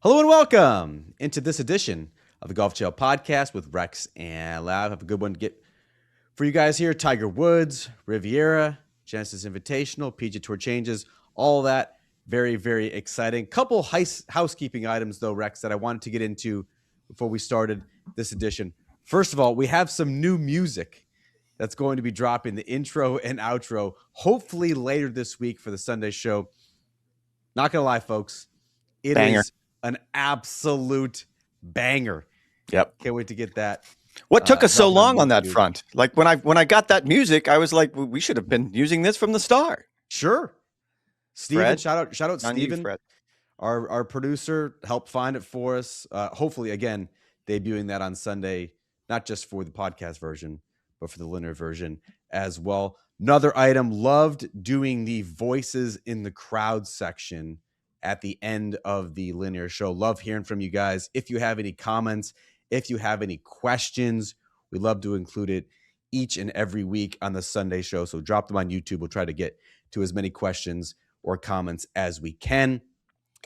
Hello and welcome into this edition of the Golf Channel Podcast with Rex and Lav. Have a good one to get for you guys here. Tiger Woods, Riviera, Genesis Invitational, PGA Tour changes, all that. Very, very exciting. Couple housekeeping items, though, Rex, that I wanted to get into before we started this edition. First of all, we have some new music that's going to be dropping the intro and outro, hopefully later this week for the Sunday show. Not going to lie, folks. It is an absolute banger. Yep. Can't wait to get that. What took us so long on that front? Like when I got that music, I was like, we should have been using this from the start. Sure. Steven, shout out Steven, Fred. our producer, helped find it for us. Hopefully, again, debuting that on Sunday, not just for the podcast version, but for the linear version as well. Another item, loved doing the voices in the crowd section at the end of the linear show. Love hearing from you guys. If you have any comments, if you have any questions, we love to include it each and every week on the Sunday show. So drop them on YouTube. We'll try to get to as many questions or comments as we can.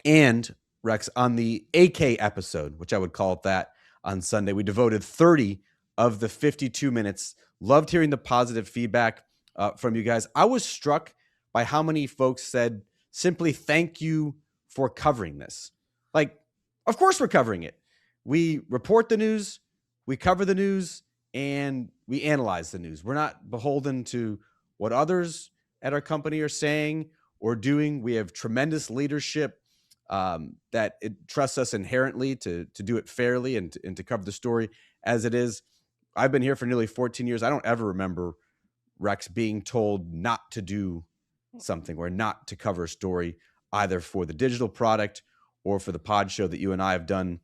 And Rex, on the AK episode, which I would call it that, on Sunday, we devoted 30 of the 52 minutes. Loved hearing the positive feedback from you guys. I was struck by how many folks said simply thank you for covering this. Like, of course we're covering it. We report the news, we cover the news, and we analyze the news. We're not beholden to what others at our company are saying or doing. We have tremendous leadership that it trusts us inherently to do it fairly and to cover the story as it is. I've been here for nearly 14 years. I don't ever remember Rex being told not to do something or not to cover a story, either for the digital product or for the pod show that you and I have done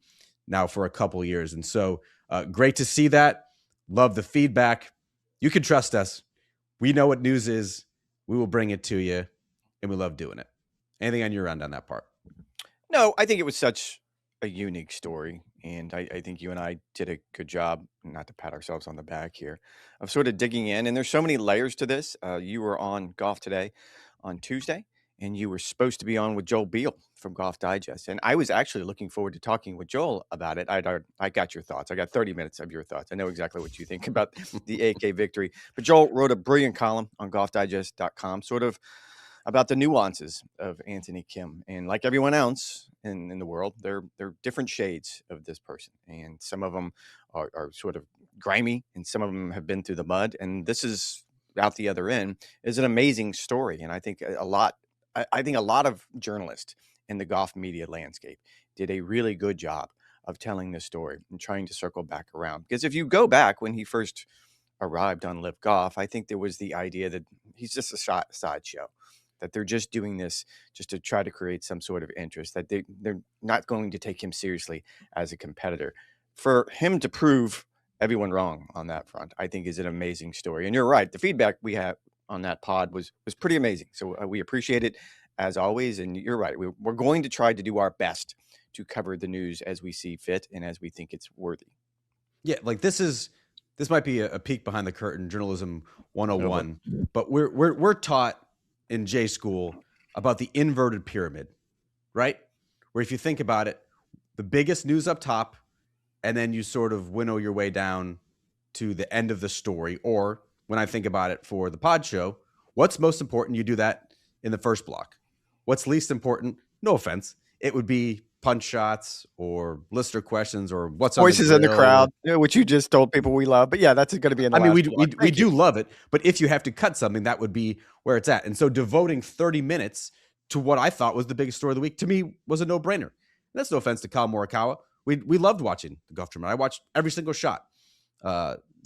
now for a couple of years. And so great to see that. Love the feedback. You can trust us. We know what news is. We will bring it to you, and we love doing it. Anything on your end on that part? No, I think it was such a unique story. And I think you and I did a good job, not to pat ourselves on the back here, of sort of digging in. And there's so many layers to this. You were on Golf Today on Tuesday, and you were supposed to be on with Joel Beal from Golf Digest. And I was actually looking forward to talking with Joel about it. I got your thoughts. I got 30 minutes of your thoughts. I know exactly what you think about the AK victory. But Joel wrote a brilliant column on golfdigest.com, sort of about the nuances of Anthony Kim. And like everyone else in the world, they're different shades of this person. And some of them are sort of grimy, and some of them have been through the mud. And this is out the other end is an amazing story. And I think a lot of journalists in the golf media landscape did a really good job of telling this story and trying to circle back around. Because if you go back when he first arrived on Live Golf, I think there was the idea that he's just a sideshow, that they're just doing this just to try to create some sort of interest, that they're not going to take him seriously as a competitor. For him to prove everyone wrong on that front, I think is an amazing story. And you're right. The feedback we have on that pod was pretty amazing. So we appreciate it as always. And you're right. We're going to try to do our best to cover the news as we see fit and as we think it's worthy. Yeah. Like this might be a peek behind the curtain, journalism 101, but we're taught in J school about the inverted pyramid, right? Where if you think about it, the biggest news up top, and then you sort of winnow your way down to the end of the story. Or when I think about it for the pod show, what's most important? You do that in the first block. What's least important? No offense. It would be punch shots or listener questions or what's voices in the crowd, which you just told people we love. But yeah, that's going to be in the we do love it. But if you have to cut something, that would be where it's at. And so devoting 30 minutes to what I thought was the biggest story of the week, to me, was a no-brainer. And that's no offense to Kyle Morikawa. We loved watching the golf tournament. I watched every single shot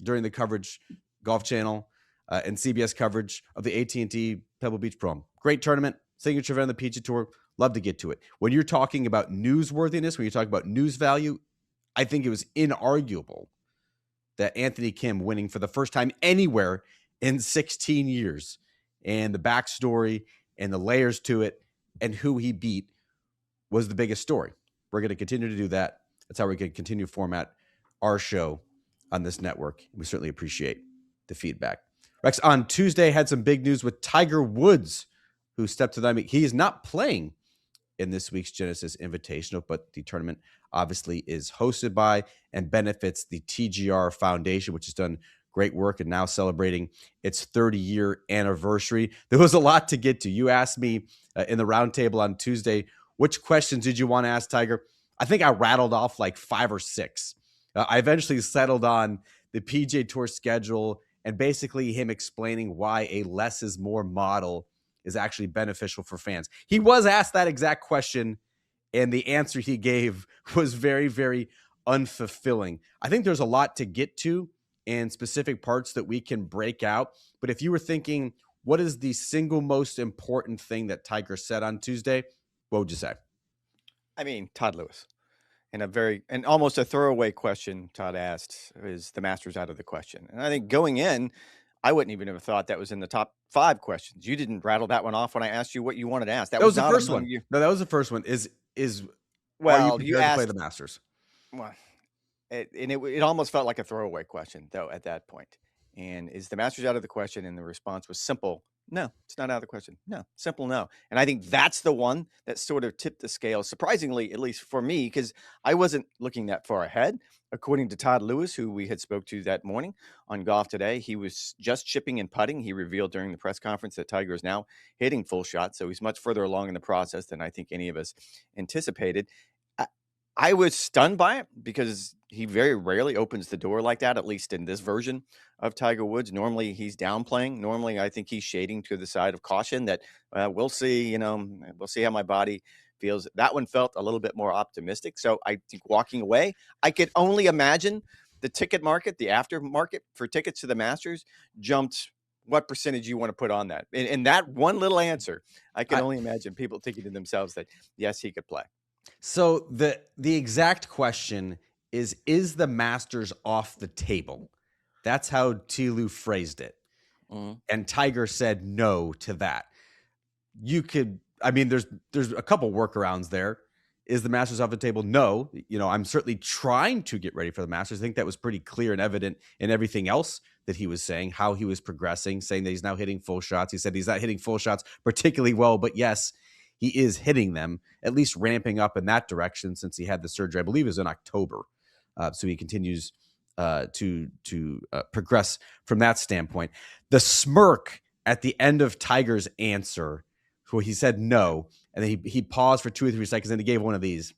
during the coverage, Golf Channel and CBS coverage of the AT&T Pebble Beach Pro. Great tournament, signature event on the PGA Tour. Love to get to it. When you're talking about newsworthiness, when you're talking about news value, I think it was inarguable that Anthony Kim winning for the first time anywhere in 16 years, and the backstory and the layers to it and who he beat was the biggest story. We're going to continue to do that. That's how we're going to continue to format our show on this network. We certainly appreciate the feedback. Rex, on Tuesday, had some big news with Tiger Woods, who stepped to the mic. He is not playing in this week's Genesis Invitational, but the tournament obviously is hosted by and benefits the TGR Foundation, which has done great work and now celebrating its 30-year anniversary. There was a lot to get to. You asked me in the roundtable on Tuesday, which questions did you want to ask Tiger? I think I rattled off like 5 or 6. I eventually settled on the PGA Tour schedule and basically him explaining why a less is more model is actually beneficial for fans. He was asked that exact question, and the answer he gave was very, very unfulfilling. I think there's a lot to get to and specific parts that we can break out. But if you were thinking, what is the single most important thing that Tiger said on Tuesday? What would you say? I mean, Todd Lewis. And almost a throwaway question Todd asked is the Masters out of the question. And I think going in, I wouldn't even have thought that was in the top 5 questions. You didn't rattle that one off when I asked you what you wanted to ask. That was the not first among one. you. No, that was the first one. Are you Well, you prepared to play the asked, Masters? well, it almost felt like a throwaway question, though, at that point. And is the Masters out of the question? And the response was simple. No, it's not out of the question. No, simple no. And I think that's the one that sort of tipped the scale, surprisingly, at least for me, because I wasn't looking that far ahead. According to Todd Lewis, who we had spoke to that morning on Golf Today, he was just chipping and putting. He revealed during the press conference that Tiger is now hitting full shots. So he's much further along in the process than I think any of us anticipated. I was stunned by it because he very rarely opens the door like that, at least in this version of Tiger Woods. Normally he's downplaying. Normally I think he's shading to the side of caution that we'll see, we'll see how my body feels. That one felt a little bit more optimistic. So I think walking away, I could only imagine the ticket market, the aftermarket for tickets to the Masters jumped what percentage you want to put on that. And that one little answer, I can only imagine people thinking to themselves that, yes, he could play. So the exact question is the Masters off the table? That's how Tlu phrased it. Mm-hmm. And Tiger said no to that. There's a couple workarounds there. Is the Masters off the table? No. I'm certainly trying to get ready for the Masters. I think that was pretty clear and evident in everything else that he was saying, how he was progressing, saying that he's now hitting full shots. He said he's not hitting full shots particularly well, but yes, he is hitting them, at least ramping up in that direction since he had the surgery. I believe it was in October. So he continues to progress from that standpoint. The smirk at the end of Tiger's answer, where he said no, and then he paused for 2 or 3 seconds, and he gave one of these.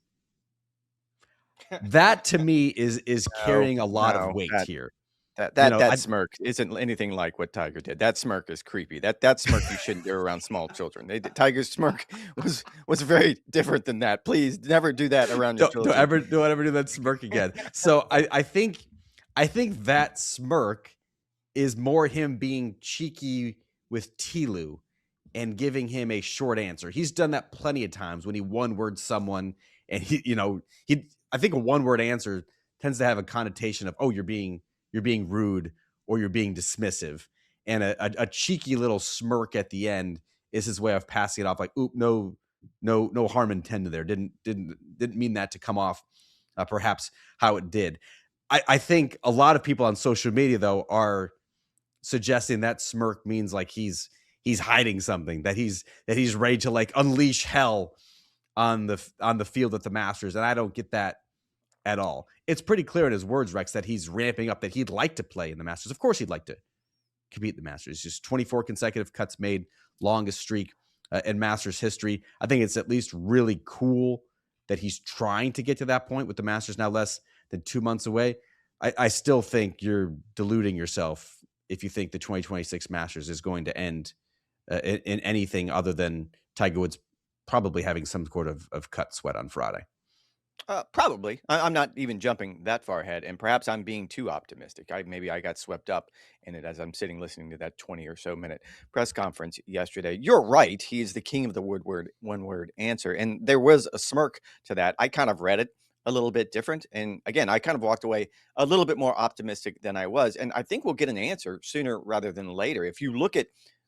That to me is carrying a lot of weight here. That smirk isn't anything like what Tiger did. That smirk is creepy. That smirk you shouldn't do around small children. Tiger's smirk was very different than that. Please never do that around your children. Don't ever do that smirk again. So I think that smirk is more him being cheeky with Tlu and giving him a short answer. He's done that plenty of times when he one-word someone, and I think a one-word answer tends to have a connotation of, oh, you're being rude or you're being dismissive. And a cheeky little smirk at the end is his way of passing it off like, oop, no harm intended there. Didn't mean that to come off perhaps how it did. I think a lot of people on social media, though, are suggesting that smirk means like he's hiding something, that he's ready to like unleash hell on the field at the Masters. And I don't get that at all. It's pretty clear in his words, Rex, that he's ramping up, that he'd like to play in the Masters. Of course he'd like to compete in the Masters. Just 24 consecutive cuts made, longest streak in Masters history. I think it's at least really cool that he's trying to get to that point with the Masters now less than 2 months away. I still think you're deluding yourself if you think the 2026 Masters is going to end in anything other than Tiger Woods probably having some sort of cut sweat on Friday. Probably. I'm not even jumping that far ahead, and perhaps I'm being too optimistic. Maybe I got swept up in it as I'm sitting listening to that 20 or so minute press conference yesterday. You're right. He is the king of the one word answer, and there was a smirk to that. I kind of read it a little bit different, and again, I kind of walked away a little bit more optimistic than I was, and I think we'll get an answer sooner rather than later. If you look at,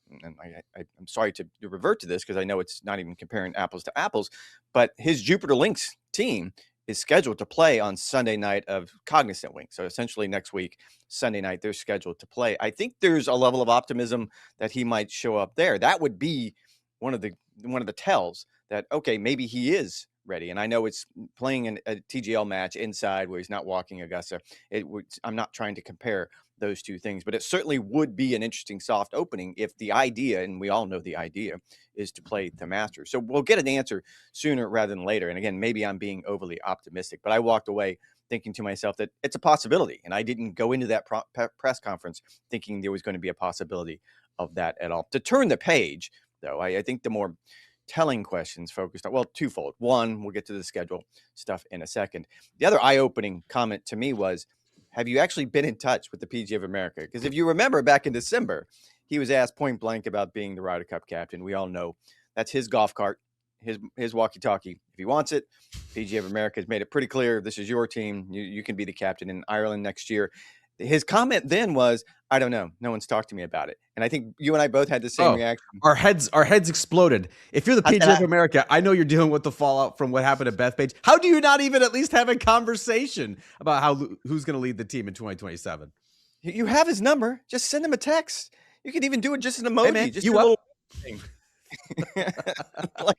and I'm sorry to revert to this because I know it's not even comparing apples to apples, but his Jupiter Lynx team is scheduled to play on Sunday night of Cognizant Week. So essentially next week, Sunday night, they're scheduled to play. I think there's a level of optimism that he might show up there. That would be one of the tells that, okay, maybe he is ready. And I know it's playing a TGL match inside where he's not walking Augusta. I'm not trying to compare those two things, but it certainly would be an interesting soft opening if the idea, and we all know the idea, is to play the Masters. So we'll get an answer sooner rather than later. And again, maybe I'm being overly optimistic, but I walked away thinking to myself that it's a possibility. And I didn't go into that press conference thinking there was going to be a possibility of that at all. To turn the page, though, I think the more telling questions focused on, well, twofold. One, we'll get to the schedule stuff in a second. The other eye-opening comment to me was, have you actually been in touch with the PGA of America? Because if you remember back in December, he was asked point blank about being the Ryder Cup captain. We all know that's his golf cart, his walkie-talkie. If he wants it, PGA of America has made it pretty clear, this is your team. You can be the captain in Ireland next year. His comment then was, I don't know. No one's talked to me about it. And I think you and I both had the same reaction. Our heads exploded. If you're the PGA of America, I know you're dealing with the fallout from what happened at Bethpage. How do you not even at least have a conversation about who's going to lead the team in 2027? You have his number. Just send him a text. You can even do it just an emoji. Hey man, just you a up? Little thing. Like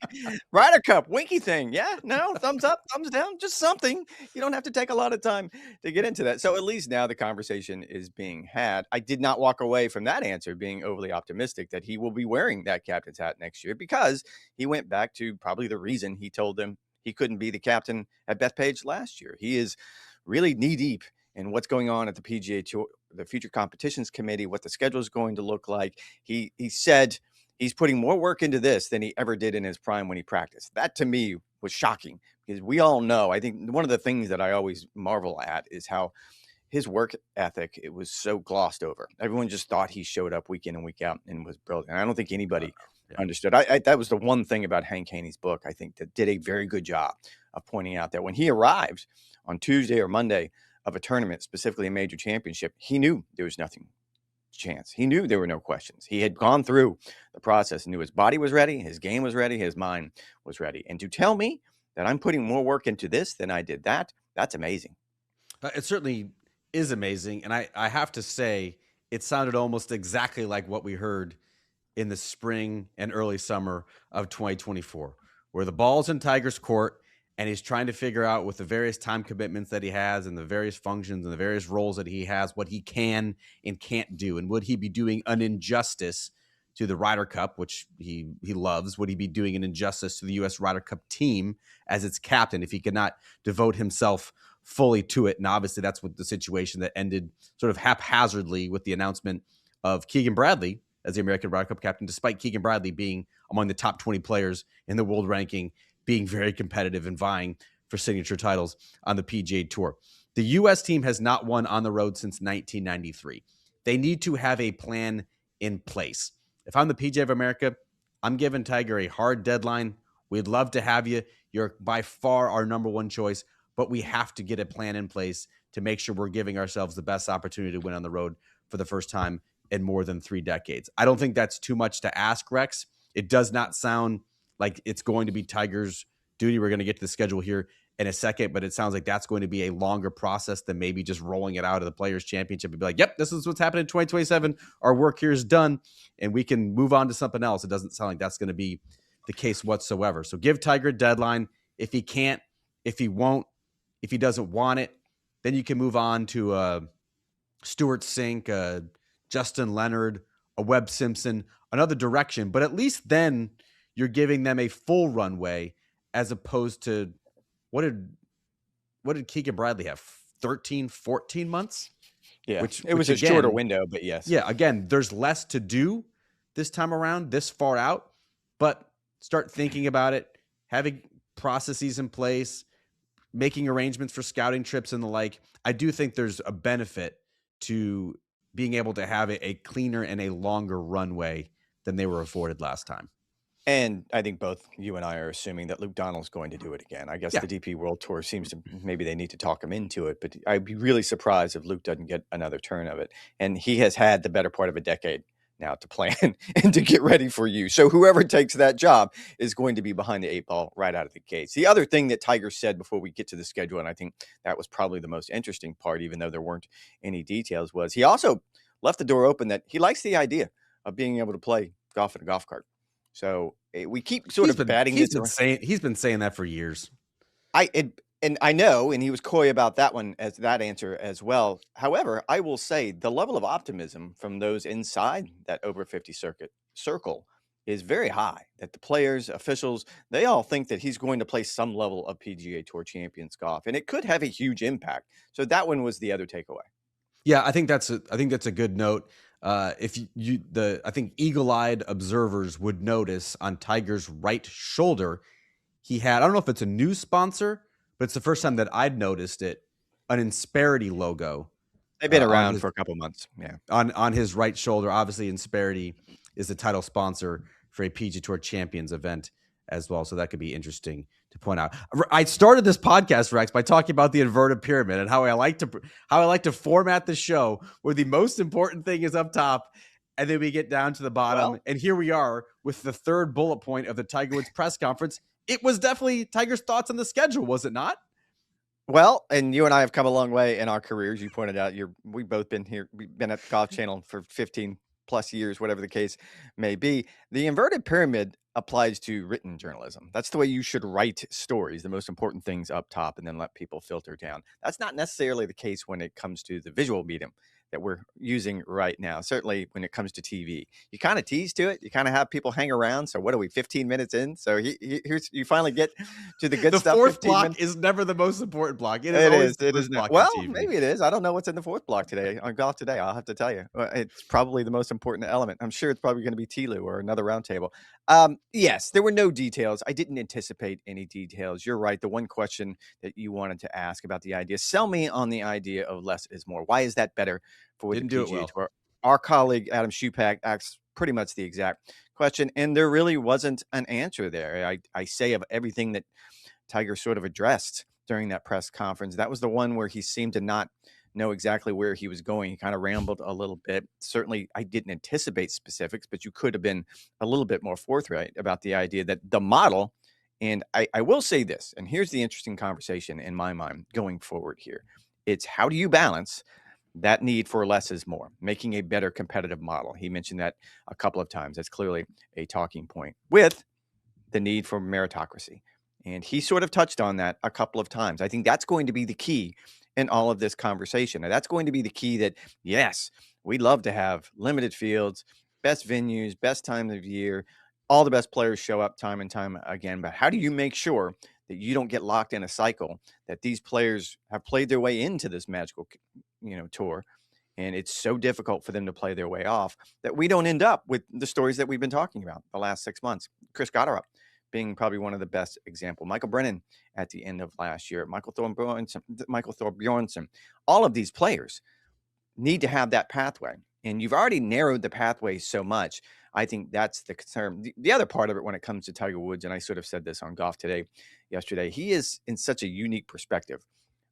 Ryder Cup, winky thing. Yeah, no, thumbs up, thumbs down, just something. You don't have to take a lot of time to get into that. So at least now the conversation is being had. I did not walk away from that answer being overly optimistic that he will be wearing that captain's hat next year, because he went back to probably the reason he told them he couldn't be the captain at Bethpage last year. He is really knee deep in what's going on at the PGA Tour, the Future Competitions Committee, what the schedule is going to look like. He said he's putting more work into this than he ever did in his prime when he practiced. That to me was shocking, because we all know, I think one of the things that I always marvel at is how his work ethic, it was so glossed over. Everyone just thought he showed up week in and week out and was brilliant. I don't think anybody understood. That was the one thing about Hank Haney's book, I think, that did a very good job of pointing out that when he arrived on Tuesday or Monday of a tournament, specifically a major championship, he knew there was nothing chance. He knew there were no questions. He had gone through the process and knew his body was ready, his game was ready, his mind was ready. And to tell me that I'm putting more work into this than I did that's amazing. It certainly is amazing. And I have to say, it sounded almost exactly like what we heard in the spring and early summer of 2024, where the ball's in Tiger's court and he's trying to figure out, with the various time commitments that he has and the various functions and the various roles that he has, what he can and can't do. And would he be doing an injustice to the Ryder Cup, which he loves? Would he be doing an injustice to the U.S. Ryder Cup team as its captain if he could not devote himself fully to it? And obviously that's what the situation that ended sort of haphazardly with the announcement of Keegan Bradley as the American Ryder Cup captain, despite Keegan Bradley being among the top 20 players in the world ranking, being very competitive and vying for signature titles on the PGA Tour. The U.S. team has not won on the road since 1993. They need to have a plan in place. If I'm the PGA of America, I'm giving Tiger a hard deadline. We'd love to have you. You're by far our number one choice, but we have to get a plan in place to make sure we're giving ourselves the best opportunity to win on the road for the first time in more than 3 decades. I don't think that's too much to ask, Rex. It does not sound like it's going to be Tiger's duty. We're going to get to the schedule here in a second, but it sounds like that's going to be a longer process than maybe just rolling it out of the Players' Championship and be like, yep, this is what's happening in 2027. Our work here is done, and we can move on to something else. It doesn't sound like that's going to be the case whatsoever. So give Tiger a deadline. If he can't, if he won't, if he doesn't want it, then you can move on to Stuart Sink, Justin Leonard, a Webb Simpson, another direction. But at least then you're giving them a full runway, as opposed to what did Keegan Bradley have? 13, 14 months? Yeah, it was a shorter window, but yes. Yeah, again, there's less to do this time around, this far out, but start thinking about it, having processes in place, making arrangements for scouting trips and the like. I do think there's a benefit to being able to have a cleaner and a longer runway than they were afforded last time. And I think both you and I are assuming that Luke Donald's going to do it again. I guess the DP World Tour seems to, maybe they need to talk him into it, but I'd be really surprised if Luke doesn't get another turn of it. And he has had the better part of a decade now to plan and to get ready for you. So whoever takes that job is going to be behind the 8 ball right out of the gates. The other thing that Tiger said before we get to the schedule, and I think that was probably the most interesting part, even though there weren't any details, was he also left the door open that he likes the idea of being able to play golf in a golf cart. So We keep sort of batting this around. He's been saying that for years. And I know, and he was coy about that one as that answer as well. However, I will say the level of optimism from those inside that over 50 circle is very high. That the players, officials, they all think that he's going to play some level of PGA Tour Champions golf, and it could have a huge impact. So that one was the other takeaway. Yeah, I think that's a good note. If I think eagle-eyed observers would notice on Tiger's right shoulder, he had, I don't know if it's a new sponsor, but it's the first time that I'd noticed it, an Insperity logo. They've been around for a couple months. Yeah. On his right shoulder. Obviously, Insperity is the title sponsor for a PGA Tour Champions event as well. So that could be interesting to point out. I started this podcast, Rex, by talking about the inverted pyramid and how I like to format the show where the most important thing is up top, and then we get down to the bottom. Well, and here we are with the third bullet point of the Tiger Woods press conference. It was definitely Tiger's thoughts on the schedule, was it not? Well, and you and I have come a long way in our careers. You pointed out we've both been here. We've been at the Golf Channel for 15 plus years, whatever the case may be. The inverted pyramid applies to written journalism. That's the way you should write stories, the most important things up top, and then let people filter down. That's not necessarily the case when it comes to the visual medium that we're using right now. Certainly when it comes to TV, you kind of tease to it. You kind of have people hang around. So what are we, 15 minutes in? So here's, you finally get to the good stuff. The fourth block is never the most important block. It is not. Well, maybe it is. I don't know what's in the fourth block today on Golf Today. I'll have to tell you. It's probably the most important element. I'm sure it's probably going to be Tlu or another roundtable. Yes, there were no details. I didn't anticipate any details. You're right. The one question that you wanted to ask about the idea, sell me on the idea of less is more. Why is that better for the PGA Tour? Our colleague Adam Schupak asked pretty much the exact question, and there really wasn't an answer there. I say of everything that Tiger sort of addressed during that press conference, that was the one where he seemed to not know exactly where he was going. He kind of rambled a little bit. Certainly, I didn't anticipate specifics, but you could have been a little bit more forthright about the idea that the model, and I will say this, and here's the interesting conversation in my mind going forward here. It's how do you balance that need for less is more, making a better competitive model. He mentioned that a couple of times. That's clearly a talking point with the need for meritocracy. And he sort of touched on that a couple of times. I think that's going to be the key in all of this conversation. And that's going to be the key that, yes, we'd love to have limited fields, best venues, best time of year, all the best players show up time and time again. But how do you make sure that you don't get locked in a cycle, that these players have played their way into this magical, tour, and it's so difficult for them to play their way off, that we don't end up with the stories that we've been talking about the last 6 months? Chris Gotterup being probably one of the best example. Michael Brennan at the end of last year, Michael Thorbjornsen, all of these players need to have that pathway. And you've already narrowed the pathway so much. I think that's the concern. The other part of it when it comes to Tiger Woods, and I sort of said this on Golf Today yesterday, he is in such a unique perspective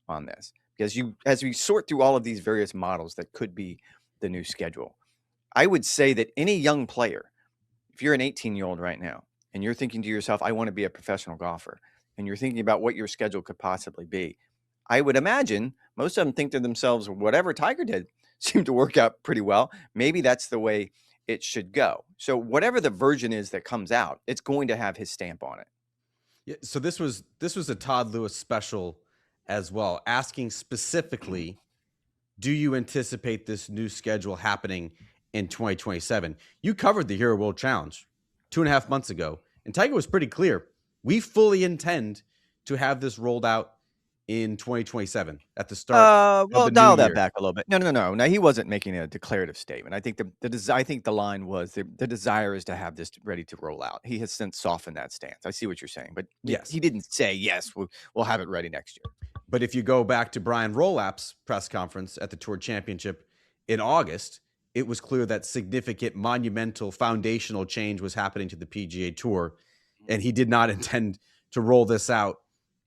on this. Because as we sort through all of these various models that could be the new schedule, I would say that any young player, if you're an 18-year-old right now, and you're thinking to yourself, I want to be a professional golfer, and you're thinking about what your schedule could possibly be, I would imagine most of them think to themselves, whatever Tiger did seemed to work out pretty well. Maybe that's the way it should go. So whatever the version is that comes out, it's going to have his stamp on it. Yeah. So this was a Todd Lewis special as well, asking specifically, do you anticipate this new schedule happening in 2027? You covered the Hero World Challenge 2.5 months ago, and Tiger was pretty clear. We fully intend to have this rolled out in 2027 at the start. Well, dial that back a little bit. No. Now he wasn't making a declarative statement. I think the line was the desire is to have this ready to roll out. He has since softened that stance. I see what you're saying, but yes, he didn't say yes. We'll have it ready next year. But if you go back to Brian Rolap's press conference at the Tour Championship in August, it was clear that significant, monumental, foundational change was happening to the PGA Tour, and he did not intend to roll this out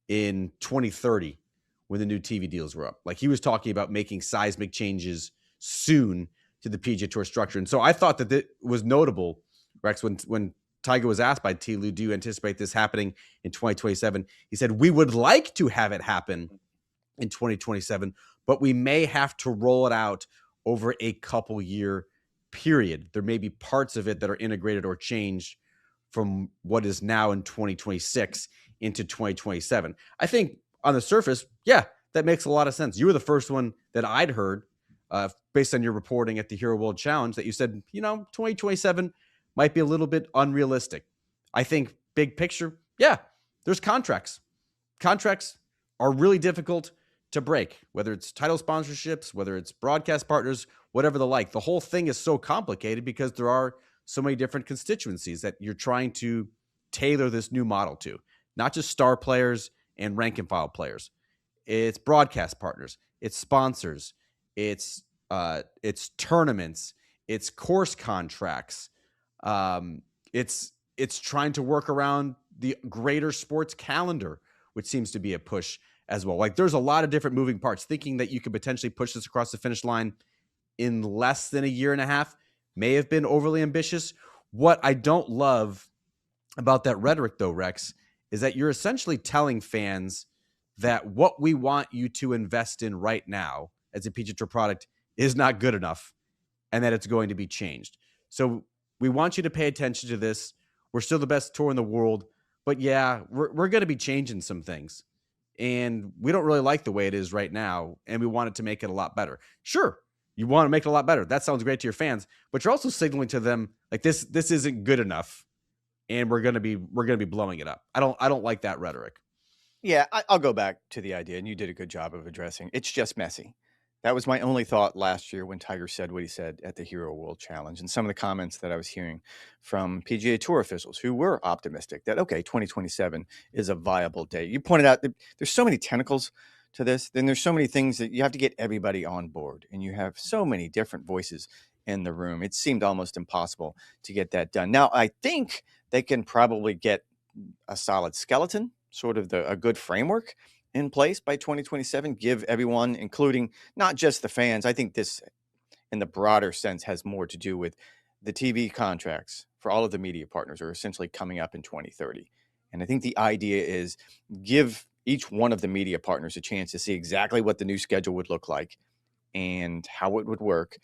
in 2030 when the new TV deals were up. Like, he was talking about making seismic changes soon to the PGA Tour structure. And so I thought that it was notable, Rex, when Tiger was asked by Tlu, do you anticipate this happening in 2027? He said, we would like to have it happen in 2027, but we may have to roll it out over a couple year period. There may be parts of it that are integrated or changed from what is now in 2026 into 2027. I think on the surface, yeah, that makes a lot of sense. You were the first one that I'd heard, based on your reporting at the Hero World Challenge, that you said, 2027 might be a little bit unrealistic. I think big picture, yeah, there's contracts. Contracts are really difficult to break, whether it's title sponsorships, whether it's broadcast partners, whatever the like. The whole thing is so complicated because there are so many different constituencies that you're trying to tailor this new model to, not just star players and rank and file players. It's broadcast partners, it's sponsors, it's tournaments, it's course contracts. It's trying to work around the greater sports calendar, which seems to be a push as well. Like there's a lot of different moving parts. Thinking that you could potentially push this across the finish line in less than a year and a half may have been overly ambitious. What I don't love about that rhetoric, though, Rex, is that you're essentially telling fans that what we want you to invest in right now as a PGA Tour product is not good enough and that it's going to be changed. So we want you to pay attention to this. We're still the best tour in the world, but yeah, we're going to be changing some things. And we don't really like the way it is right now, and we wanted to make it a lot better. Sure, you want to make it a lot better. That sounds great to your fans, but you're also signaling to them like this isn't good enough, and we're gonna be blowing it up. I don't like that rhetoric. Yeah, I'll go back to the idea, and you did a good job of addressing. It's just messy. That was my only thought last year when Tiger said what he said at the Hero World Challenge, and some of the comments that I was hearing from PGA Tour officials who were optimistic that, okay, 2027 is a viable date. You pointed out that there's so many tentacles to this, then there's so many things that you have to get everybody on board, and you have so many different voices in the room. It seemed almost impossible to get that done. Now, I think they can probably get a solid skeleton, sort of a good framework in place by 2027, give everyone, including not just the fans. I think this, in the broader sense, has more to do with the TV contracts for all of the media partners are essentially coming up in 2030. And I think the idea is give each one of the media partners a chance to see exactly what the new schedule would look like and how it would work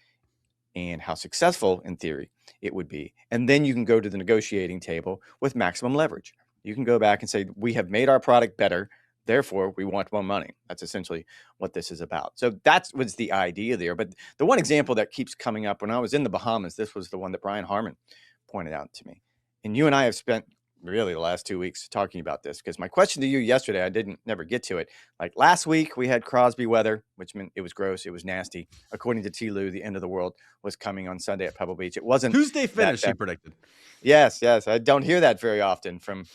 and how successful, in theory, it would be. And then you can go to the negotiating table with maximum leverage. You can go back and say, we have made our product better, therefore we want more money. That's essentially what this is about. So that was the idea there. But the one example that keeps coming up, when I was in the Bahamas, this was the one that Brian Harmon pointed out to me. And you and I have spent really the last 2 weeks talking about this, because my question to you yesterday, I didn't never get to it. Like last week we had Crosby weather, which meant it was gross, it was nasty. According to T. Lou, the end of the world was coming on Sunday at Pebble Beach. It wasn't Tuesday finish, he predicted. Yes. I don't hear that very often from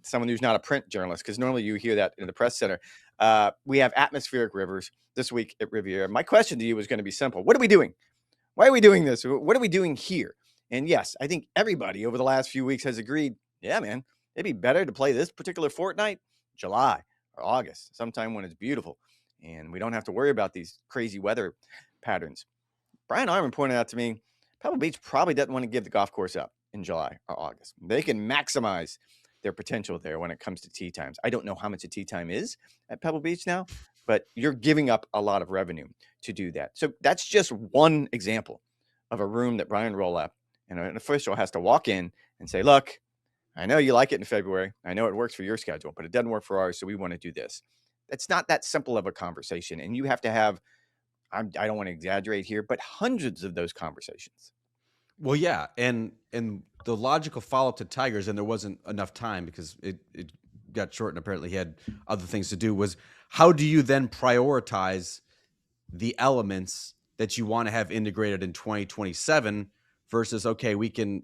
someone who's not a print journalist, because normally you hear that in the press center. We have atmospheric rivers this week at Riviera. My question to you is going to be simple. What are we doing? Why are we doing this? What are we doing here? And yes, I think everybody over the last few weeks has agreed, yeah, man, it'd be better to play this particular fortnight, July or August, sometime when it's beautiful and we don't have to worry about these crazy weather patterns. Brian Harmon pointed out to me, Pebble Beach probably doesn't want to give the golf course up in July or August. They can maximize their potential there when it comes to tee times. I don't know how much a tee time is at Pebble Beach now, but you're giving up a lot of revenue to do that. So that's just one example of a room that Brian Roloff and an official has to walk in and say, look, I know you like it in February. I know it works for your schedule, but it doesn't work for ours, so we want to do this. It's not that simple of a conversation, and you have to have, I don't want to exaggerate here, but hundreds of those conversations. Well, yeah, and the logical follow-up to Tigers, and there wasn't enough time because it got short and apparently he had other things to do, was how do you then prioritize the elements that you want to have integrated in 2027 versus, okay, we can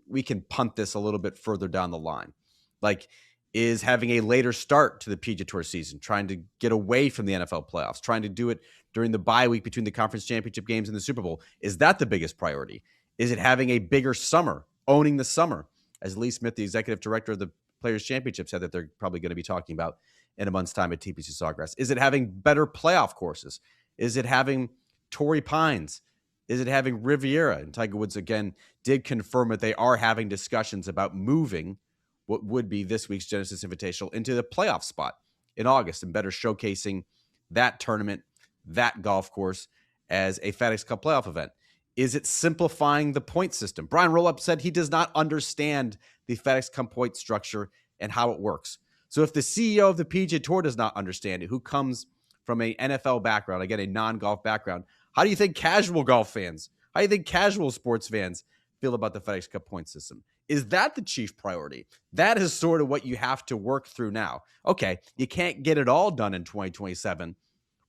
punt this a little bit further down the line. Like, is having a later start to the PGA Tour season, trying to get away from the NFL playoffs, trying to do it during the bye week between the conference championship games and the Super Bowl, is that the biggest priority? Is it having a bigger summer, owning the summer, as Lee Smith, the executive director of the Players Championship, said that they're probably going to be talking about in a month's time at TPC Sawgrass? Is it having better playoff courses? Is it having Torrey Pines? Is it having Riviera? And Tiger Woods, again, did confirm that they are having discussions about moving what would be this week's Genesis Invitational into the playoff spot in August and better showcasing that tournament, that golf course as a FedEx Cup playoff event. Is it simplifying the point system? Brian Roloff said he does not understand the FedEx Cup point structure and how it works. So if the CEO of the PGA Tour does not understand it, who comes from a NFL background, again, a non-golf background, how do you think casual golf fans, how do you think casual sports fans feel about the FedEx Cup point system? Is that the chief priority? That is sort of what you have to work through now. Okay, you can't get it all done in 2027,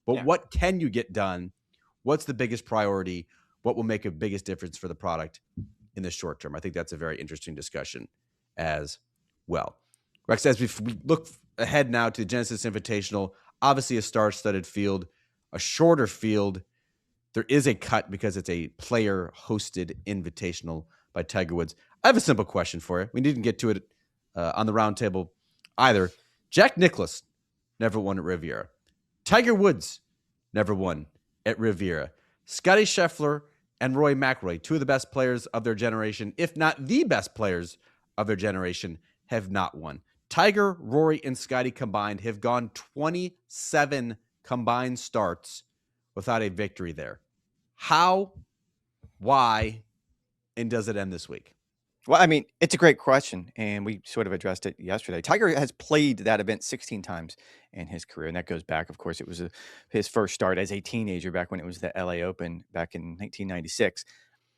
but Yeah. what can you get done? What's the biggest priority? What will make a biggest difference for the product in the short term? I think that's a very interesting discussion as well. Rex, as we look ahead now to the Genesis Invitational, obviously a star-studded field, a shorter field. There is a cut because it's a player-hosted invitational by Tiger Woods. I have a simple question for you. We didn't get to it on the roundtable either. Jack Nicklaus never won at Riviera. Tiger Woods never won at Riviera. Scotty Scheffler and Rory McIlroy, two of the best players of their generation, if not the best players of their generation, have not won. Tiger, Rory, and Scotty combined have gone 27 combined starts without a victory there. How, why, and does it end this week? Well, I mean, it's a great question, and we sort of addressed it yesterday. Tiger has played that event 16 times in his career, and that goes back, of course, it was his first start as a teenager back when it was the LA Open back in 1996.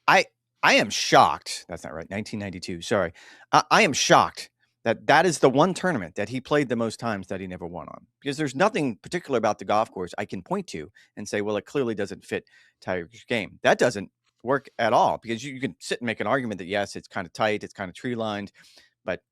I am shocked. That's not right. 1992. Sorry. I am shocked that is the one tournament that he played the most times that he never won on, because there's nothing particular about the golf course I can point to and say, well, it clearly doesn't fit Tiger's game. That doesn't work at all, because you can sit and make an argument that, yes, it's kind of tight, it's kind of tree lined, but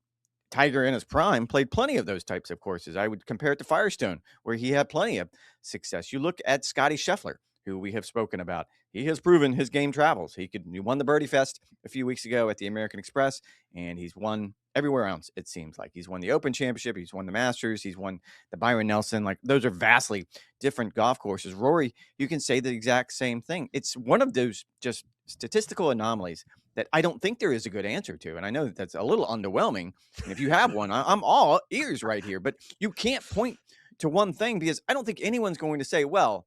Tiger in his prime played plenty of those types of courses. I would compare it to Firestone, where he had plenty of success. You look at Scotty Scheffler, who we have spoken about. He has proven his game travels. He won the Birdie Fest a few weeks ago at the American Express, and he's won everywhere else, it seems like. He's won the Open Championship. He's won the Masters. He's won the Byron Nelson. Like, those are vastly different golf courses. Rory, you can say the exact same thing. It's one of those just statistical anomalies that I don't think there is a good answer to. And I know that that's a little underwhelming. And if you have one, I'm all ears right here. But you can't point to one thing, because I don't think anyone's going to say, well,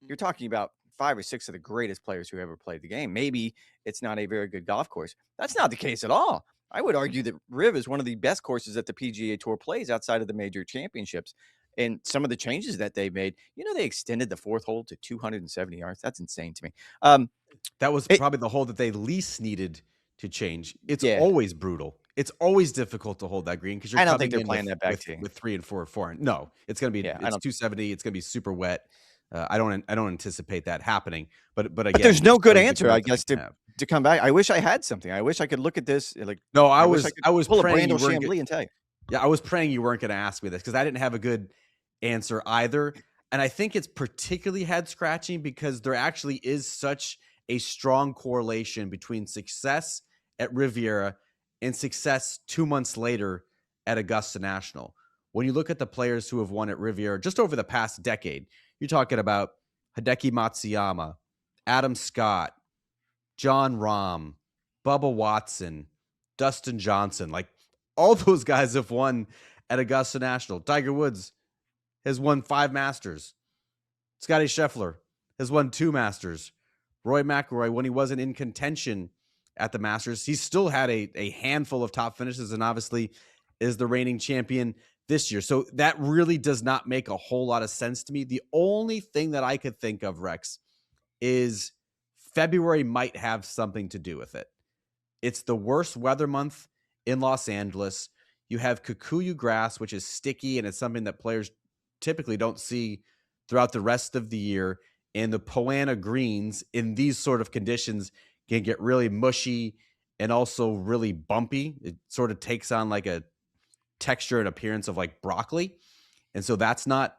you're talking about 5 or 6 of the greatest players who ever played the game. Maybe it's not a very good golf course. That's not the case at all. I would argue that Riv is one of the best courses that the PGA Tour plays outside of the major championships. And some of the changes that they made, they extended the 4th hole to 270 yards. That's insane to me. That was probably the hole that they least needed to change. It's always brutal. It's always difficult to hold that green, because you're I don't think coming they're in playing that back with 3 and 4. No, it's going to be it's 270. It's going to be super wet. I don't anticipate that happening. But again, there's no good answer, I guess, to come back. I wish I had something. I wish I could look at this like. No, I was pull a praying Brandel Chambly and tell you. Yeah, I was praying you weren't going to ask me this, because I didn't have a good answer either. And I think it's particularly head scratching because there actually is such a strong correlation between success at Riviera and success 2 months later at Augusta National. When you look at the players who have won at Riviera just over the past decade, you're talking about Hideki Matsuyama, Adam Scott, John Rahm, Bubba Watson, Dustin Johnson. Like, all those guys have won at Augusta National. Tiger Woods has won 5 Masters. Scotty Scheffler has won 2 Masters. Rory McIlroy, when he wasn't in contention at the Masters, he still had a handful of top finishes, and obviously is the reigning champion this year. So that really does not make a whole lot of sense to me. The only thing that I could think of, Rex, is February might have something to do with it. It's the worst weather month in Los Angeles. You have Kikuyu grass, which is sticky, and it's something that players typically don't see throughout the rest of the year. And the Poana greens in these sort of conditions can get really mushy and also really bumpy. It sort of takes on like a texture and appearance of like broccoli. And so that's not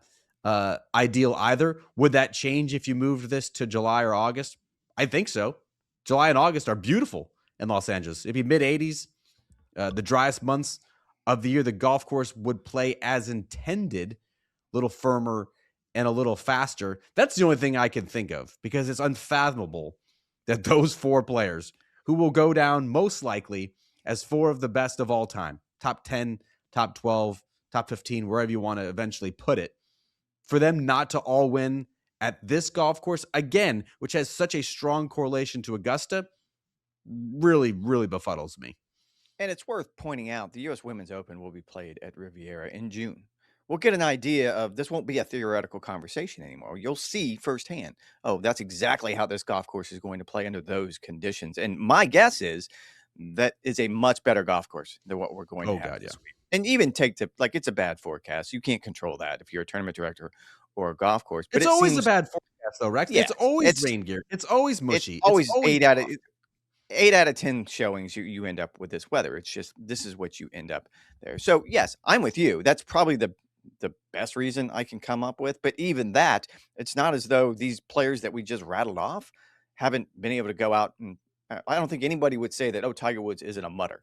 ideal either. Would that change if you moved this to July or August? I think so. July and August are beautiful in Los Angeles. It'd be mid-80s, the driest months of the year. The golf course would play as intended, a little firmer and a little faster. That's the only thing I can think of, because it's unfathomable that those 4 players, who will go down most likely as 4 of the best of all time, top 10, top 12, top 15, wherever you want to eventually put it, for them not to all win at this golf course, again, which has such a strong correlation to Augusta, really, really befuddles me. And it's worth pointing out the U.S. Women's Open will be played at Riviera in June. We'll get an idea of this won't be a theoretical conversation anymore. You'll see firsthand, oh, that's exactly how this golf course is going to play under those conditions. And my guess is that is a much better golf course than what we're going to Oh have God, yeah. this week. And even like it's a bad forecast. You can't control that if you're a tournament director or a golf course. But It's it always a seems, bad forecast though, Rex. yeah, It's always it's rain gear. It's always it's mushy. It's always always 8 out of 10 showings you end up with this weather. It's just this is what you end up there. So yes, I'm with you. That's probably the best reason I can come up with. But even that, it's not as though these players that we just rattled off haven't been able to go out and I don't think anybody would say that, oh, Tiger Woods isn't a mutter.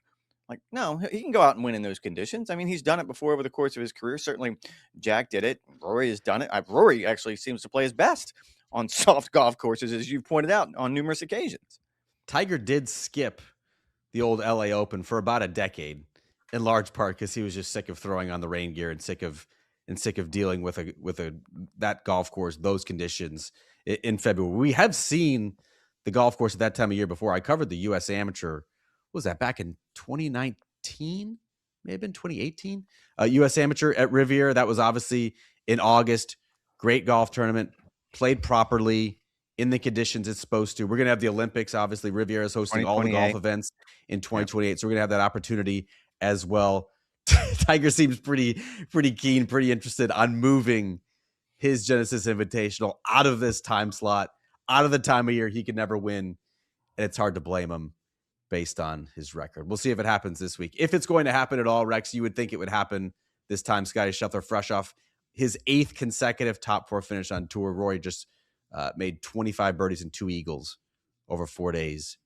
Like, no, he can go out and win in those conditions. I mean, he's done it before over the course of his career. Certainly, Jack did it. Rory has done it. Rory actually seems to play his best on soft golf courses, as you've pointed out on numerous occasions. Tiger did skip the old LA Open for about a decade, in large part because he was just sick of throwing on the rain gear and sick of dealing with that golf course, those conditions in February. We have seen the golf course at that time of year before. I covered the U.S. Amateur. What was that back in 2019? May have been 2018. U.S. Amateur at Riviera. That was obviously in August. Great golf tournament, played properly in the conditions it's supposed to. We're going to have the Olympics. Obviously, Riviera is hosting all the golf events in 2028. Yep. So we're going to have that opportunity as well. Tiger seems pretty keen, pretty interested on moving his Genesis Invitational out of this time slot, out of the time of year he could never win. And it's hard to blame him based on his record. We'll see if it happens this week. If it's going to happen at all, Rex, you would think it would happen this time. Scotty Scheffler, fresh off his 8th consecutive top 4 finish on tour. Rory just made 25 birdies and 2 eagles over 4 days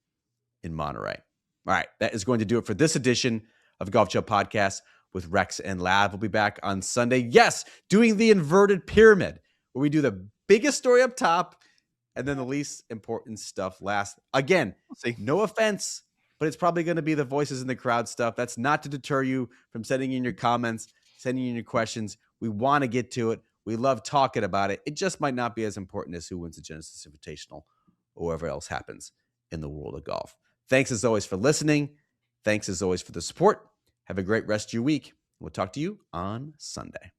in Monterey. All right, that is going to do it for this edition of Golf Chill Podcast with Rex and Lav. We'll be back on Sunday. Yes, doing the inverted pyramid, where we do the biggest story up top and then the least important stuff last. Again, no offense, but it's probably going to be the voices in the crowd stuff. That's not to deter you from sending in your comments, sending in your questions. We want to get to it. We love talking about it. It just might not be as important as who wins the Genesis Invitational or whatever else happens in the world of golf. Thanks as always for listening. Thanks as always for the support. Have a great rest of your week. We'll talk to you on Sunday.